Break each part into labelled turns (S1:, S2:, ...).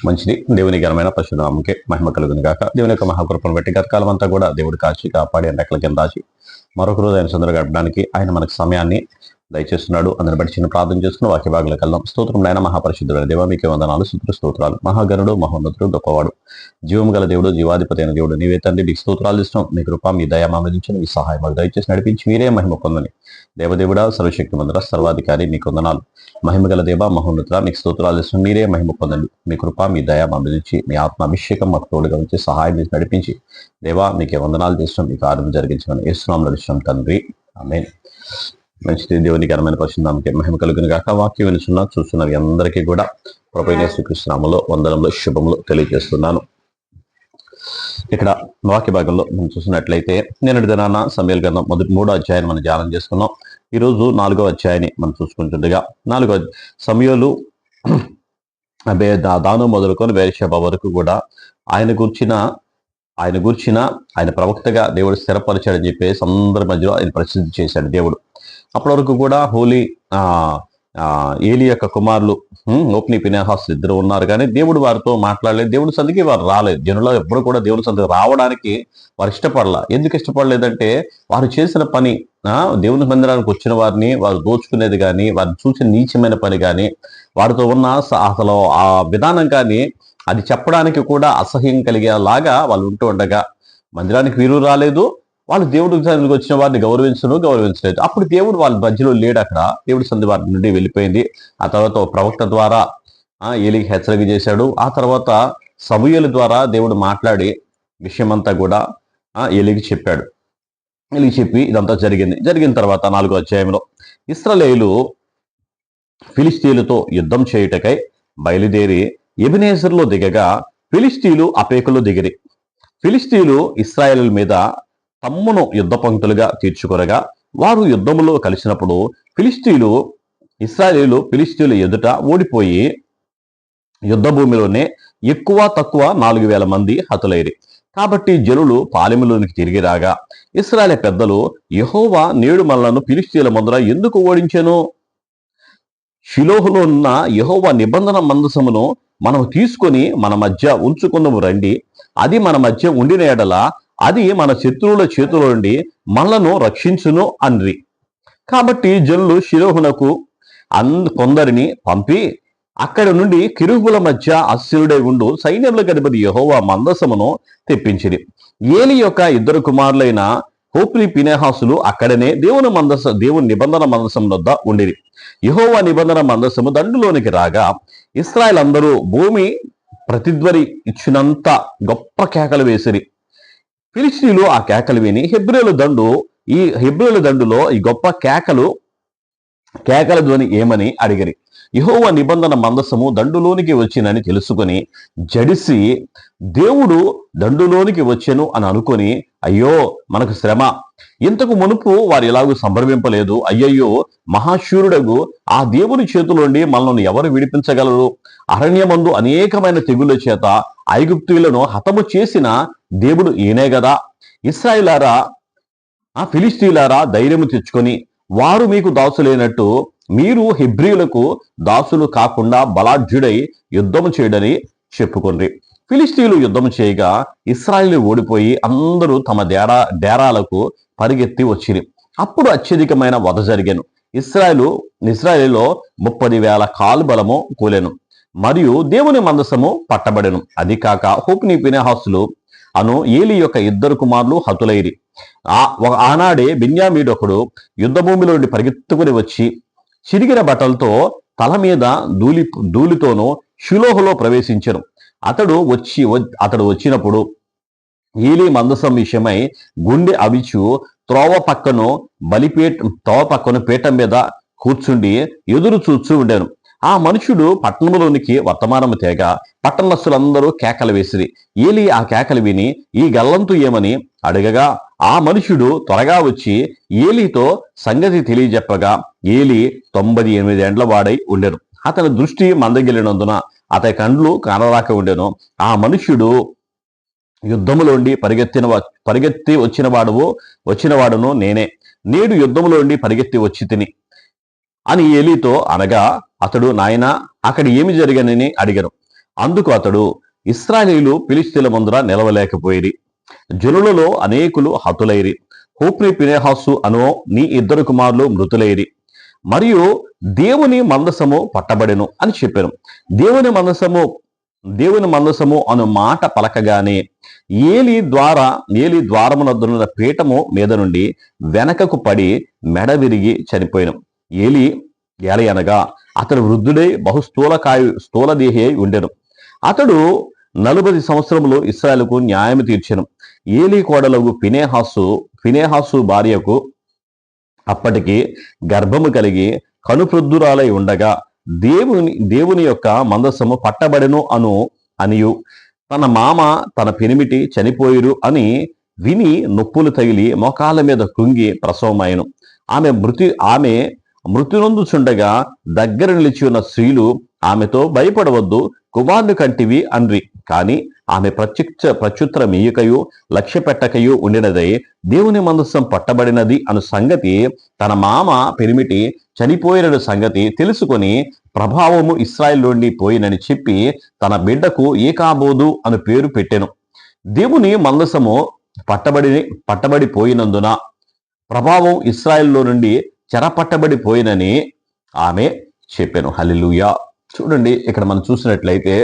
S1: మంచిది. దేవుని ఘనమైన పరిశుద్ధనామముకే మహిమ కలుగును గాక. దేవుని యొక్క మహాకృపను బట్టి గత కాలం అంతా కూడా దేవుడు కాచి కాపాడి రెక్కల కింద దాచి మరొక రోజు ఆయన సందర్భంగా గడపడానికి ఆయన మనకు సమయాన్ని దయచేస్తున్నాడు. అందరిని బట్టి చిన్న ప్రార్థన చేసుకుని వాక్య భాగంలోకి వెళ్దాం. స్తోత్రం ఆయన మహాపరిశుద్ధుడైన దేవ, మీకే వందనాలు, స్తోత్రాలు. మహాగణుడు, మహోన్నతుడు, గొప్పవాడు, జీవం గల దేవుడు, జీవాధిపతి అయిన దేవుడు నీవే తండ్రి. నీకు స్తోత్రాలు ఇష్టం. మీ కృప, మీ దయ మామదించండి, మీ సహాయం మాకు దయచేసి నడిపించి మీరే మహిమ పొందని. దేవదేవుడా, సర్వశక్తి మందుల సర్వాధికారి, మీకు వందనాలు. మహిమగల దేవ, మహోన్నతుడ, మీకు స్తోత్రాలు ఇష్టం. మీరే మహిమ పొందండి. మీ కృప, మీ దయ మామదించి మీ ఆత్మ అభిషేకం మాకు తోడుగా ఉంచి సహాయం చేసి నడిపించి దేవా మీకే వందనాలు చేస్తాం. మీ కార్యం జరిగించమని యేసునామములో నడుస్తున్నాం తండ్రి, ఆమేన్. మంచిది. దేవుని ఘనమైన పరిశుద్ధానికి మహిమ కలుగును గాక. వాక్యం వినుచున్న చూస్తున్నవి అందరికీ కూడా ప్రభువైన యేసుక్రీస్తు నామములో వందనములు, శుభములు తెలియజేస్తున్నాను. ఇక్కడ వాక్య భాగంలో మనం చూసినట్లయితే నిన్నటి దినాన సమూయేలు గ్రంథం మొదటి 3వ అధ్యాయాన్ని మనం ధ్యానం చేసుకున్నాం. ఈరోజు 4వ అధ్యాయాన్ని మనం చూసుకుంటుండగా, 4వ సమూయేలు దాను మొదలుకొని బెర్షెబా వరకు కూడా ఆయన గూర్చిన ఆయన ప్రవక్తగా దేవుడు స్థిరపరిచాడని చెప్పేసి అందరి మధ్యలో ఆయన ప్రసిద్ధి చేశాడు దేవుడు. అప్పటి వరకు కూడా ఏలి యొక్క కుమారులు హోప్ని, ఫీనెహాస్ ఇద్దరు ఉన్నారు, కానీ దేవుడు వారితో మాట్లాడలేదు. దేవుడి సంధికి వారు రాలేదు. జనులు ఎప్పుడు కూడా దేవుడి సంధికి రావడానికి వారు ఇష్టపడలా. ఎందుకు ఇష్టపడలేదంటే వారు చేసిన పని, దేవుని మందిరానికి వచ్చిన వారిని వారు దోచుకునేది కానీ, వారిని చూసిన నీచమైన పని కానీ, వారితో ఉన్న అసలు ఆ విధానం కానీ అది చెప్పడానికి కూడా అసహ్యం కలిగేలాగా వాళ్ళు ఉంటూ ఉండగా మందిరానికి వీరు రాలేదు. వాళ్ళు దేవుడికి సన్నిధికి వచ్చిన వారిని గౌరవించలేదు. అప్పుడు దేవుడు వాళ్ళ మధ్యలో లేడు. అక్కడ దేవుడి సంధి వారి నుండి వెళ్ళిపోయింది. ఆ తర్వాత ప్రవక్త ద్వారా ఏలికి హెచ్చరిక చేశాడు. ఆ తర్వాత సమూయేలు ద్వారా దేవుడు మాట్లాడి విషయమంతా కూడా ఏలికి చెప్పాడు. ఏలికి చెప్పి ఇదంతా జరిగిన తర్వాత 4వ అధ్యాయంలో ఇశ్రాయేలు ఫిలిష్తీయులతో యుద్ధం చేయుటకై బయలుదేరి ఎబెనేజరులో దిగగా ఫిలిష్తీయులు అఫెకులో దిగిరి. ఫిలిష్తీయులు ఇశ్రాయేలు మీద తమ్మును యుద్ధ పంక్తులుగా తీర్చుకొనగా వారు యుద్ధములో కలిసినప్పుడు ఇశ్రాయేలు ఫిలిష్తీయుల ఎదుట ఓడిపోయి యుద్ధ భూమిలోనే ఎక్కువ తక్కువ 4,000 మంది హతులైరి. కాబట్టి జనులు పాలెములోనికి తిరిగి రాగా ఇశ్రాయేలు పెద్దలు, యెహోవా నేడు మనలను ఫిలిష్తీయుల ముందర ఎందుకు ఓడించెను? షిలోహులో ఉన్న యెహోవా నిబంధన మందసమును మనం తీసుకొని మన మధ్య ఉంచుకుందాము రండి. అది మన మధ్య ఉండిన ఎడల అది మన శత్రువుల చేతుల నుండి మనలను రక్షించును అన్రి. కాబట్టి జనులు షిలోహునకు కొందరిని పంపి అక్కడి నుండి కిరుబుల మధ్య అశ్వరుడై ఉండు సైన్యములకు అధిపతి యెహోవా మందసమును తెప్పించిరి. ఏలి యొక్క 2 కుమారులైన హోప్ని, ఫీనెహాసులు అక్కడనే దేవుని నిబంధన మందసం వద్ద ఉండిరి. యెహోవా నిబంధన మందసము దండులోనికి రాగా ఇశ్రాయేలు అందరూ భూమి ప్రతిధ్వని ఇచ్చినంత గొప్ప కేకలు వేసిరి. ఫిలిష్తీయులు ఆ కేకలు విని హెబ్రోను దండులో ఈ గొప్ప కేకల ధ్వని ఏమని అడిగిరి. యెహోవా నిబంధన మందసము దండులోనికి వచ్చినని తెలుసుకొని జడిసి, దేవుడు దండులోనికి వచ్చెను అని అనుకొని, అయ్యో మనకు శ్రమ, ఇంతకు మునుపు వారు ఎలాగూ సంభ్రమింపలేదు. అయ్యయ్యో, మహాశూరుడగు ఆ దేవుని చేతులోండి మనల్ని ఎవరు విడిపించగలరు? అరణ్యమందు అనేకమైన తెగుళ్ళ చేత ఐగుప్తీయులను హతము చేసిన దేవుడు ఈయనే గదా. ఇశ్రాయేలారా, ఫిలిష్తీయులారా, ధైర్యము తెచ్చుకొని వారు మీకు దాసులైనట్టు మీరు హెబ్రీయులకు దాసులు కాకుండా బలాఢ్యుడై యుద్ధము చేయడని చెప్పుకొండ్రి. ఫిలిష్తీయులు యుద్ధం చేయగా ఇశ్రాయేలు ఓడిపోయి అందరూ తమ డేరాలకు పరిగెత్తి వచ్చిరి. అప్పుడు అత్యధికమైన వధ జరిగాను. ఇశ్రాయేలులో 30,000 కాలుబలము కూలెను మరియు దేవుని మందసము పట్టబడెను. అది కాక హోప్ని, ఫీనెహాసులు అను ఏలి యొక్క 2 కుమారులు హతులైరి. ఆనాడే బెన్యామీను ఒకడు యుద్ధ భూమిలో నుండి పరిగెత్తుకుని వచ్చి చిరిగిన బట్టలతో తల మీద ధూళితోనూ షిలోహులో ప్రవేశించను. అతడు వచ్చినప్పుడు ఏలి మందసం విషయమై గుండె అవిచు త్రోవ పక్కను పీఠం మీద కూర్చుండి ఎదురు చూస్తూ ఉండెను. ఆ మనుషుడు పట్టణంలోనికి వర్తమానము తేగ పట్టణస్థులందరూ కేకలు వేసిరి. ఏలి ఆ కేకలు విని ఈ గల్లంతు ఏమని అడగగా ఆ మనుషుడు త్వరగా వచ్చి ఏలితో సంగతి తెలియజెప్పగా ఏలి 98 ఏండ్ల వాడై ఉండెను. అతని దృష్టి మందగిలినందున అతని కండ్లు కానరాక ఉండెను. ఆ మనుష్యుడు యుద్ధములోండి పరిగెత్తి వచ్చినవాడును నేనే. నేడు యుద్ధములోండి పరిగెత్తి వచ్చి తిని అని ఏలీతో అనగా అతడు, నాయనా అక్కడ ఏమి జరిగనని అడిగను. అందుకు అతడు, ఇశ్రాయేలీయులు ఫిలిష్తీయుల ముందర నిలవలేకపోయిరి, జనులలో అనేకులు హతులైరి, హోప్ని ఫినెహాసు అను నీ ఇద్దరు కుమారులు మృతులైరి, మరియు దేవుని మందసము పట్టబడెను అని చెప్పాను. దేవుని మందసము అను మాట పలకగానే ఏలి ద్వారమునొద్దనున్న పీఠము మీద నుండి వెనకకు పడి మెడ విరిగి చనిపోయాను. ఏలి అనగా అతడు వృద్ధుడై స్థూలదేహి అయి ఉండెను. అతడు 40 సంవత్సరములు ఇశ్రాయేలుకు న్యాయము తీర్చెను. ఏలి కోడలగు ఫినెహాసు భార్యకు అప్పటికి గర్భము కలిగి కనుప్రొద్దురాలై ఉండగా దేవుని యొక్క మందసము పట్టబడెను అనియు తన మామ తన పెనిమిటి చనిపోయిరు అని విని నొప్పులు తగిలి మోకాళ్ళ మీద కృంగి ప్రసవమాయను. ఆమె మృత్యునొందుచుండగా దగ్గర నిలిచి ఉన్న స్త్రీలు ఆమెతో, భయపడవద్దు, కుమారుని కంటివి అన్రి. కాని ఆమె ప్రత్యుత్తరమీయకయు లక్ష్య పెట్టకయు ఉండినదై దేవుని మందసం పట్టబడినది అను సంగతి, తన మామ పెనిమిటి చనిపోయిన సంగతి తెలుసుకొని ప్రభావము ఇశ్రాయేలులోని పోయినని చెప్పి తన బిడ్డకు ఏకాబోదు అను పేరు పెట్టెను. దేవుని మందసము పట్టబడిపోయినందున ప్రభావం ఇశ్రాయేలులో నుండి చెరపట్టబడిపోయినని ఆమె చెప్పాను. హల్లెలూయా. చూడండి, ఇక్కడ మనం చూసినట్లయితే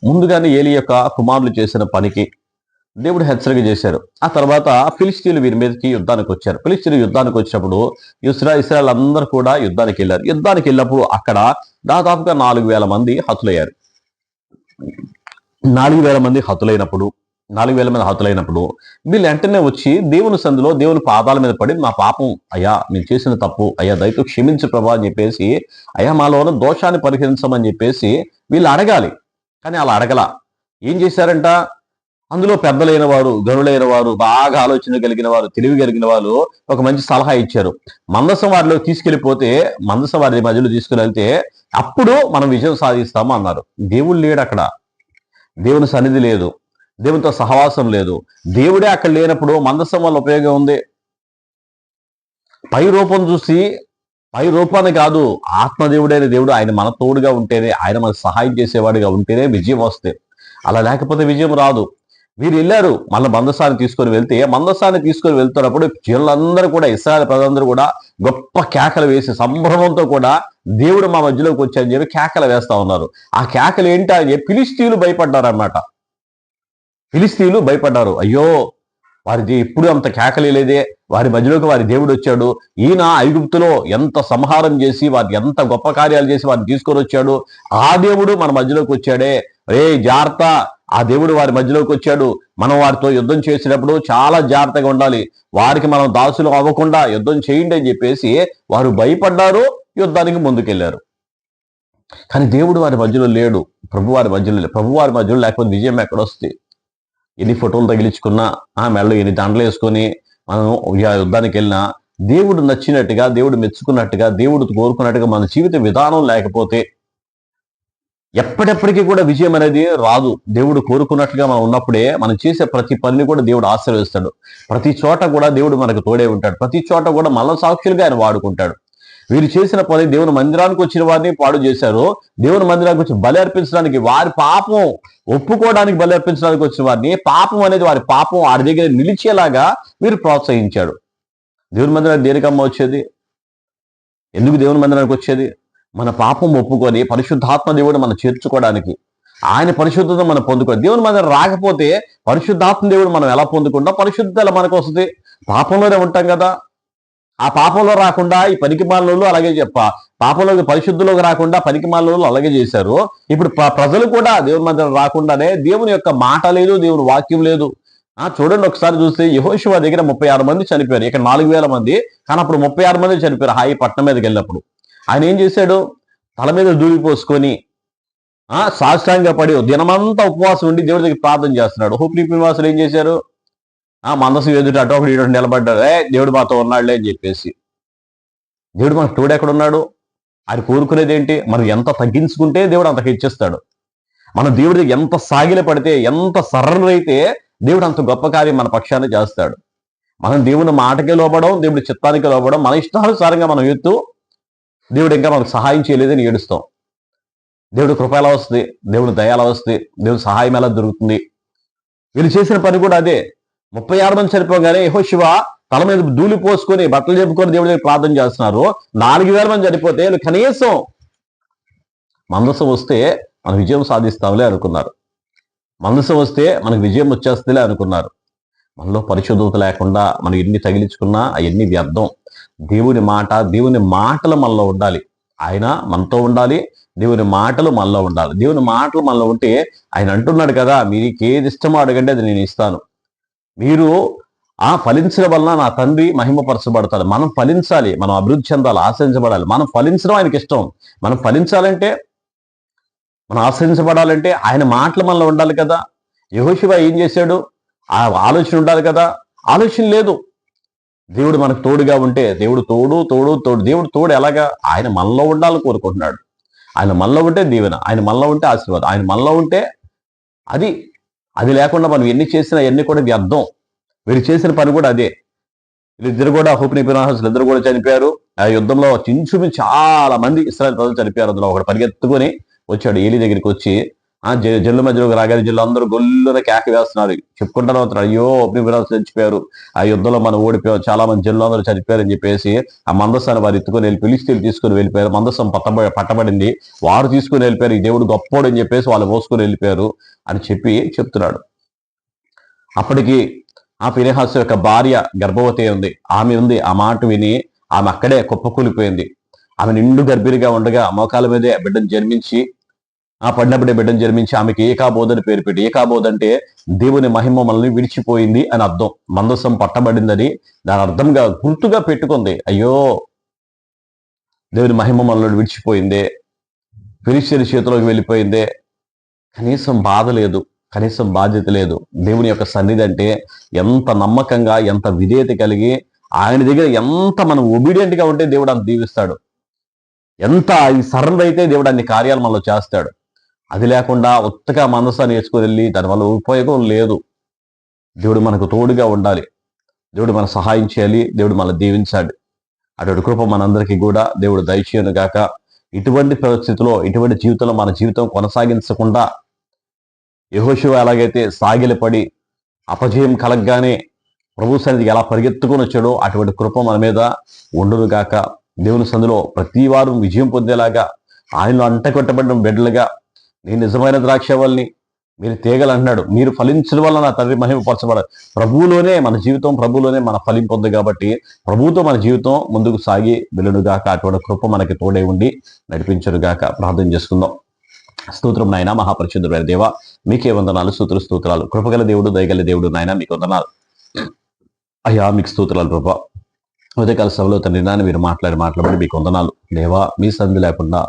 S1: ముందుగానే ఏలి యొక్క కుమారులు చేసిన పనికి దేవుడు హెచ్చరిక చేశారు. ఆ తర్వాత ఫిలిష్తీయులు వీరి మీదకి యుద్ధానికి వచ్చారు. ఫిలిష్తీయులు యుద్ధానికి వచ్చినప్పుడు ఇశ్రాయేల్ అందరూ కూడా యుద్ధానికి వెళ్ళారు. యుద్ధానికి వెళ్ళినప్పుడు అక్కడ దాదాపుగా 4,000 మంది హతులయ్యారు. 4,000 మంది హతులైనప్పుడు వీళ్ళు వెంటనే వచ్చి దేవుని సందులో దేవుని పాదాల మీద పడి, మా పాపం అయ్యా, మేము చేసిన తప్పు అయ్యా, దయతో క్షమించు ప్రభా అని చెప్పేసి, అయ్యా మాలో ఉన్న దోషాన్ని పరిహరించమని చెప్పేసి వీళ్ళు అడగాలి. కానీ అలా అడగల. ఏం చేశారంట? అందులో పెద్దలైన వారు, గనులైన వారు, బాగా ఆలోచన కలిగిన వారు, తెలివి కలిగిన వాళ్ళు ఒక మంచి సలహా ఇచ్చారు. మందసం వారిలో తీసుకెళ్లిపోతే, మందసం వారి మధ్యలో తీసుకుని వెళ్తే అప్పుడు మనం విజయం సాధిస్తాము అన్నారు. దేవుడు లేడు అక్కడ, దేవుని సన్నిధి లేదు, దేవునితో సహవాసం లేదు. దేవుడే అక్కడ లేనప్పుడు మందసం వల్ల ఉపయోగం ఉంది? పై రూపాన్ని కాదు, ఆత్మదేవుడైన దేవుడు ఆయన మన తోడుగా ఉంటేనే, ఆయన మనకు సహాయం చేసేవాడిగా ఉంటేనే విజయం వస్తే, అలా లేకపోతే విజయం రాదు. వీరు వెళ్ళారు, మళ్ళీ మందసాన్ని తీసుకొని వెళ్తున్నప్పుడు జనులందరూ కూడా, ఇశ్రాయేలు ప్రజలందరూ కూడా గొప్ప కేకలు వేసి సంభ్రమంతో కూడా దేవుడు మా మధ్యలోకి వచ్చారని చెప్పి కేకలు వేస్తా ఉన్నారు. ఆ కేకలు ఏంటి అని చెప్పి ఫిలిష్తీయులు భయపడ్డారు అన్నమాట. ఫిలిష్తీయులు భయపడ్డారు. అయ్యో, వారిది ఎప్పుడు అంత కేకలేదే, వారి మధ్యలోకి వారి దేవుడు వచ్చాడు, ఈయన ఐగుప్తులో ఎంత సంహారం చేసి వారి ఎంత గొప్ప కార్యాలు చేసి వారిని తీసుకొని వచ్చాడు, ఆ దేవుడు మన మధ్యలోకి వచ్చాడే, జాగ్రత్త, ఆ దేవుడు వారి మధ్యలోకి వచ్చాడు, మనం వారితో యుద్ధం చేసినప్పుడు చాలా జాగ్రత్తగా ఉండాలి, వారికి మనం దాసులు అవ్వకుండా యుద్ధం చేయండి అని చెప్పేసి వారు భయపడ్డారు, యుద్ధానికి ముందుకెళ్లారు. కానీ దేవుడు వారి మధ్యలో లేడు, ప్రభువారి మధ్యలో లేకపోతే విజయం ఎక్కడొస్తుంది? ఎన్ని ఫోటోలు తగిలించుకున్నా, మెడలో ఎన్ని దండలు వేసుకొని మనం యుద్ధానికి వెళ్ళినా, దేవుడు నచ్చినట్టుగా, దేవుడు మెచ్చుకున్నట్టుగా, దేవుడు కోరుకున్నట్టుగా మన జీవిత విధానం లేకపోతే ఎప్పటికీ కూడా విజయం అనేది రాదు. దేవుడు కోరుకున్నట్లుగా మనం ఉన్నప్పుడే మనం చేసే ప్రతి పనిని కూడా దేవుడు ఆశీర్వదిస్తాడు. ప్రతి చోట కూడా దేవుడు మనకు తోడే ఉంటాడు. ప్రతి చోట కూడా మన సాక్షులుగా ఆయన వాడుకుంటాడు. వీరు చేసిన పని, దేవుని మందిరానికి వచ్చిన వారిని పాడు చేశారు. దేవుని మందిరానికి వచ్చి బలి అర్పించడానికి, వారి పాపం ఒప్పుకోవడానికి బలి అర్పించడానికి వచ్చిన వారిని, పాపం అనేది వారి పాపం వారి దగ్గర నిలిచేలాగా వీరు ప్రోత్సహించాడు. దేవుని మందిరానికి దేనికమ్మ వచ్చేది? ఎందుకు దేవుని మందిరానికి వచ్చేది? మన పాపం ఒప్పుకొని పరిశుద్ధాత్మ దేవుడు మనం చేర్చుకోవడానికి, ఆయన పరిశుద్ధత మనం పొందుకోవాలి. దేవుని మందిరం రాకపోతే పరిశుద్ధాత్మ దేవుడు మనం ఎలా పొందుకుంటాం? పరిశుద్ధత ఎలా మనకు వస్తుంది? పాపంలోనే ఉంటాం కదా. ఆ పాపంలో రాకుండా ఈ పనికిమాలినోళ్ళు అలాగే పాపంలోకి పరిశుద్ధిలోకి రాకుండా పనికిమాలినోళ్ళు అలాగే చేశారు. ఇప్పుడు ప్రజలు కూడా దేవుని మందిరం రాకుండానే, దేవుని యొక్క మాట లేదు, దేవుని వాక్యం లేదు. చూడండి, ఒకసారి చూస్తే యెహోషువ దగ్గర 36 మంది చనిపోయారు. ఇక్కడ 4,000 మంది, కానీ అప్పుడు 36 మంది చనిపోయారు. హాయి పట్టణం మీదకి వెళ్ళినప్పుడు ఆయన ఏం చేశాడు? తల మీద దూరి పోసుకొని సాష్టాంగ పడి దినమంతా ఉపవాసం ఉండి దేవుడి దగ్గర ప్రార్థన చేస్తున్నాడు. హోప్ని నివాసులు ఏం చేశారు? మందసం ఎదుట అటు ఒకటి ఇటు నిలబడ్డాడు. దేవుడు మాతో ఉన్నాడులే అని చెప్పేసి. దేవుడు మనకు తోడు ఎక్కడున్నాడు? ఆయన కోరుకునేది ఏంటి? మనం ఎంత తగ్గించుకుంటే దేవుడు అంత హెచ్చిస్తాడు. మనం దేవుడి దగ్గర ఎంత సాగిల పడితే, ఎంత సరళైతే దేవుడు అంత గొప్ప కార్యం మన పక్షాన్ని చేస్తాడు. మనం దేవుని మాటకే లోపడం, దేవుడి చిత్తానికి లోపడం, మన ఇష్టానుసారంగా మనం ఎత్తు దేవుడు ఇంకా మనకు సహాయం చేయలేదని ఏడుస్తాం. దేవుడి కృప ఎలా వస్తుంది, దేవుడి దయ ఎలా వస్తుంది, దేవుడి సహాయం ఎలా దొరుకుతుంది? వీళ్ళు చేసిన పని కూడా అదే. 36 మంది చనిపోగానే యెహోషువ తల మీద ధూళి పోసుకొని బట్టలు చెప్పుకొని దేవుడి దగ్గర ప్రార్థన చేస్తున్నారు. 4000 మంది చనిపోతే వీళ్ళు కనీసం మందసం వస్తే మనం విజయం సాధిస్తాంలే అనుకున్నారు. మందసం వస్తే మనకు విజయం వచ్చేస్తుందిలే అనుకున్నారు. మనలో పరిశుద్ధత లేకుండా మనం ఎన్ని తగిలించుకున్నా అవన్నీ వ్యర్థం. దేవుని మాటలు మనలో ఉండాలి. ఆయన మనతో ఉండాలి, దేవుని మాటలు మనలో ఉండాలి. దేవుని మాటలు మనలో ఉంటే ఆయన అంటున్నాడు కదా, మీకు ఏది ఇష్టమో అడగండి, అది నేను ఇస్తాను. మీరు ఫలించడం వలన నా తండ్రి మహిమపరచబడతాడు. మనం ఫలించాలి, మనం అభివృద్ధి చెందాలి, ఆశ్రయించబడాలి. మనం ఫలించడం ఆయనకి ఇష్టం. మనం ఫలించాలంటే, మనం ఆశ్రయించబడాలంటే ఆయన మాటలు మనలో ఉండాలి కదా. యెహోషువ ఏం చేశాడు? ఆ ఆలోచన ఉండాలి కదా. ఆలోచన లేదు. దేవుడు మనకు తోడుగా ఉంటే, దేవుడు తోడు. దేవుడు తోడు ఎలాగా? ఆయన మనలో ఉండాలని కోరుకుంటున్నాడు. ఆయన మనలో ఉంటే దీవెన, ఆయన మనలో ఉంటే ఆశీర్వాదం, ఆయన మనలో ఉంటే అది లేకుండా మనం ఎన్ని చేసినా ఎన్ని కూడా వ్యర్థం. వీరు చేసిన పని కూడా అదే. వీళ్ళిద్దరు కూడా హోప్ని ఫినెహాసులు ఇద్దరు కూడా చనిపోయారు. ఆ యుద్ధంలో చించుమించి చాలా మంది ఇశ్రాయేలు ప్రజలు చనిపోయారు. అందులో ఒకడు పరిగెత్తుకొని వచ్చాడు ఏలీ దగ్గరికి వచ్చి, జల్లు మధ్యలోకి రాగానే జల్లు అందరూ గొల్లున కేక వేస్తున్నారు, చెప్పుకుంటారు అవుతున్నారు, అయ్యో హోప్ని ఫినెహాసులు చచ్చిపోయారు, ఆ యుద్ధంలో మనం ఓడిపోయాం, చాలా మంది జల్లు అందరూ చనిపోయారని చెప్పేసి ఆ మందస్సాన్ని వారు ఎత్తుకొని వెళ్ళి ఫిలిష్తీయులు తీసుకుని వెళ్ళిపోయారు. మందస్సం పట్టబడింది, వారు తీసుకుని వెళ్ళిపోయారు. ఈ దేవుడు గొప్పోడు అని చెప్పేసి వాళ్ళు మోసుకొని వెళ్ళిపోయారు అని చెప్తున్నాడు. అప్పటికి ఆ ఫినెహాసు యొక్క భార్య గర్భవతి ఉంది. ఆ మాట విని ఆమె అక్కడే కుప్పకూలిపోయింది. ఆమె నిండు గర్భిణిగా ఉండగా మోకాల మీదే బిడ్డను జన్మించి ఆమెకి ఏకాబోధ అని పేరు పెట్టి, ఏకాబోధ అంటే దేవుని మహిమ మనల్ని విడిచిపోయింది అని అర్థం. మందసం పట్టబడిందని దాని అర్థంగా గుర్తుగా పెట్టుకుంది. అయ్యో దేవుని మహిమ మనల్ని విడిచిపోయిందే, ఫిలిష్తీయుల చేతిలోకి వెళ్ళిపోయిందే. కనీసం బాధ లేదు, కనీసం బాధ్యత లేదు. దేవుని యొక్క సన్నిధి అంటే ఎంత నమ్మకంగా, ఎంత విధేయత కలిగి, ఆయన దగ్గర ఎంత మనం ఒబీడియంట్ గా ఉంటే దేవుడు అంత దీవిస్తాడు. ఎంత ఈ సరెండర్ అయితే దేవుడు అన్ని కార్యాలు మనలో చేస్తాడు. అది లేకుండా ఉత్తగా మనసాన్ని వేసుకొని వెళ్ళి దానివల్ల ఉపయోగం లేదు. దేవుడు మనకు తోడుగా ఉండాలి, దేవుడు మన సహాయం చేయాలి, దేవుడు మనల్ని దీవించాలి. అటువంటి కృప మనందరికీ కూడా దేవుడు దయచేయను గాక. ఇటువంటి పరిస్థితిలో, ఇటువంటి జీవితంలో మన జీవితం కొనసాగించకుండా యెహోషువ ఎలాగైతే సాగిలపడి అపజయం కలగగానే ప్రభు సన్నిధికి ఎలా పరిగెత్తుకొని వచ్చాడో అటువంటి కృప మన మీద ఉండును గాక. దేవుని సందులో ప్రతి వారు విజయం పొందేలాగా, ఆయనలో అంటకొట్టబడిన బిడ్డలుగా, నేను నిజమైన ద్రాక్షవల్ని, మీరు తీగలు అంటున్నాడు, మీరు ఫలించడం వల్ల నా తండ్రి మహిమపరచబడాలి. ప్రభువులోనే మన జీవితం, ప్రభువులోనే మన ఫలింపు ఉంది కాబట్టి ప్రభువుతో మన జీవితం ముందుకు సాగి వెళ్ళునుగాక. అటువంటి కృప మనకి తోడే ఉండి నడిపించునుగాక. ప్రార్థన చేసుకుందాం. స్తోత్రం నాయన, మహాపరిశుద్ధుడైన దేవ, మీకే వందనాలు, స్తోత్రాలు. కృపగల దేవుడు, దయగల దేవుడు నాయన, మీకు వందనాలు అయ్యా, మీకు స్తోత్రాలు ప్రభా. ఉదయకాల సభలో తండ్రి నాన్న మీరు మాట్లాడి మీకు వందనాలు దేవా. మీ సంధి లేకుండా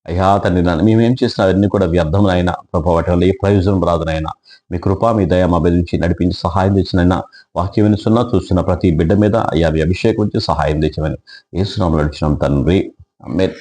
S1: అయ్యా తండ్రి నాన్న మేమేం చేసినా అవన్నీ కూడా వ్యర్థములైనా ప్రభా, వాటి వల్ల ఏ ప్రయోజనం రాదునైనా మీ కృప, మీ దయ మా బెదిరించి నడిపించి సహాయం తెచ్చినైనా, వాక్యం వినుస్తున్నా చూస్తున్న ప్రతి బిడ్డ మీద అయ్యా మీ అభిషేకం వచ్చి సహాయం తెచ్చమని యేసు నామములో అడుగుచున్నాం తండ్రి, ఆమేన్.